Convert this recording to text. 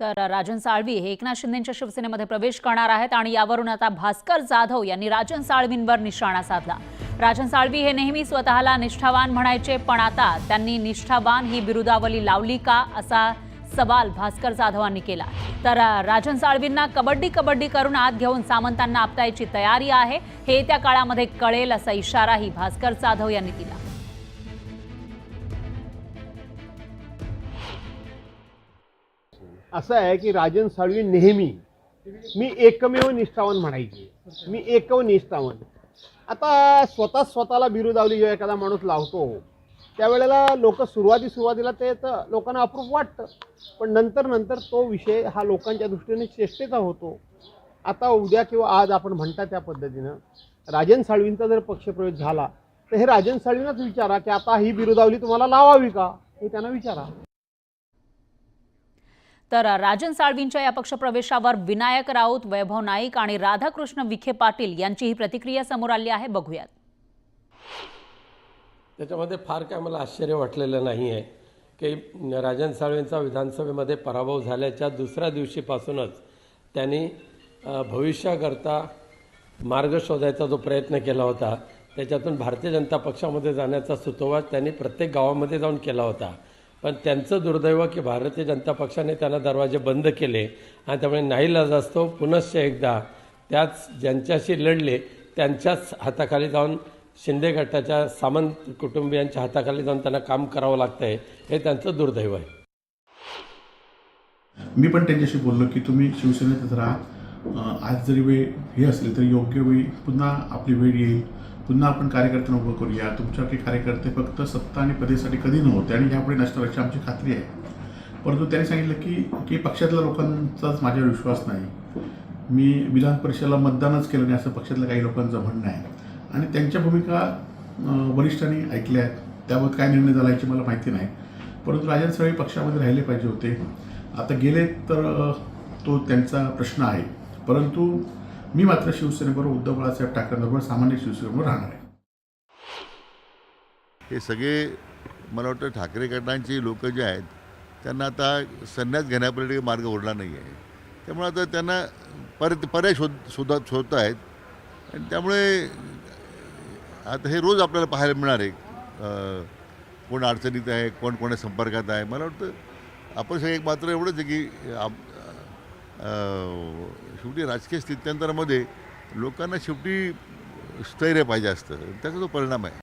तर राजन साळवी हे एकनाथ शिंदेंच्या शिवसेनेमध्ये प्रवेश करणार आहेत आणि यावरून आता भास्कर जाधव यांनी राजन साळवींवर निशाणा साधला। राजन साळवी हे नेहमी स्वतःला निष्ठावान म्हणायचे, पण आता त्यांनी निष्ठावान ही बिरुदावली लावली का असा सवाल भास्कर जाधवांनी केला। तर राजन साळवींना कबड्डी कबड्डी करून आत घेऊन सामंतांना आपटायची तयारी आहे, हे येत्या काळामध्ये कळेल असा इशाराही भास्कर जाधव यांनी दिला। असं आहे की राजन साळवी नेहमी मी एकमेव निष्ठावान म्हणायचे, मी एकमेव निष्ठावान। आता स्वतःला बिरुदावली जेव्हा एखादा माणूस लावतो त्यावेळेला लोक सुरुवातीला ते लोकांना अप्रूप वाटतं, पण नंतर तो विषय हा लोकांच्या दृष्टीने चेष्टेचा होतो। आता उद्या किंवा आज आपण म्हणता त्या पद्धतीनं राजन साळवींचा जर पक्षप्रवेश झाला तर हे राजन साळवींनाच विचारा की आता ही बिरुदावली तुम्हाला लावावी का, हे त्यांना विचारा। तर राजन साळवींच्या या पक्षप्रवेशावर विनायक राऊत, वैभव नाईक आणि राधाकृष्ण विखे पाटील यांचीही प्रतिक्रिया समोर आली आहे, बघूयात। त्याच्यामध्ये फार काय मला आश्चर्य वाटलेलं नाही आहे की राजन साळवींचा विधानसभेमध्ये पराभव झाल्याच्या दुसऱ्या दिवशीपासूनच त्यांनी भविष्याकरता मार्ग शोधायचा जो प्रयत्न केला होता, त्याच्यातून भारतीय जनता पक्षामध्ये जाण्याचा सुतोवाच त्यांनी प्रत्येक गावामध्ये जाऊन केला होता। पण त्यांचं दुर्दैव की भारतीय जनता पक्षाने त्यांना दरवाजे बंद केले आणि त्यामुळे नाईलाजास्तव पुनश्च एकदा त्याच ज्यांच्याशी लढले त्यांच्याच हाताखाली जाऊन शिंदे गटाच्या सामंत कुटुंबियांच्या हाताखाली जाऊन त्यांना काम करावं लागतंय, हे त्यांचं दुर्दैव आहे। मी पण त्यांच्याशी बोललो की तुम्ही शिवसेनेतच राहा, आज जरी वेळ हे असले तरी योग्य वेळी पुन्हा आपली वेळ येईल, पुन्हा आपण कार्यकर्त्यांना उभं करूया। तुमच्यासारखे कार्यकर्ते फक्त सत्ता आणि पदेसाठी कधी नव्हते आणि यापुढे नसणार अशी आमची खात्री आहे। परंतु त्यांनी सांगितलं की पक्षातल्या लोकांचाच माझ्यावर विश्वास नाही, मी विधान परिषदेला मतदानच केलं नाही असं पक्षातल्या काही लोकांचं म्हणणं आहे आणि त्यांच्या भूमिका वरिष्ठांनी ऐकल्या आहेत। त्याबाबत काय निर्णय झाला याची मला माहिती नाही, परंतु राजन साळवी पक्षामध्ये राहिले पाहिजे होते। आता गेले तर तो त्यांचा प्रश्न आहे, परंतु मी मात्र शिवसेनेबरोबर उद्धव बाळासाहेब ठाकरेंबरोबर सामान्य शिवसेनेबरोबर राहणार आहे। हे सगळे मला वाटतं ठाकरे गटांची लोक जे आहेत त्यांना आता संन्यास घेण्यापर्यंत मार्ग उरला नाही आहे, त्यामुळे आता त्यांना पर्याय शोधत आहेत आणि त्यामुळे आता हे रोज आपल्याला पाहायला मिळणार आहे कोण अडचणीत आहे, कोण कोणा संपर्कात आहे। मला वाटतं आपण सगळे एक मात्र एवढंच आहे की शेवटी राजकीय स्थित्यंतरामध्ये लोकांना शेवटी स्थैर्य पाहिजे असतं, त्याचा तो परिणाम आहे।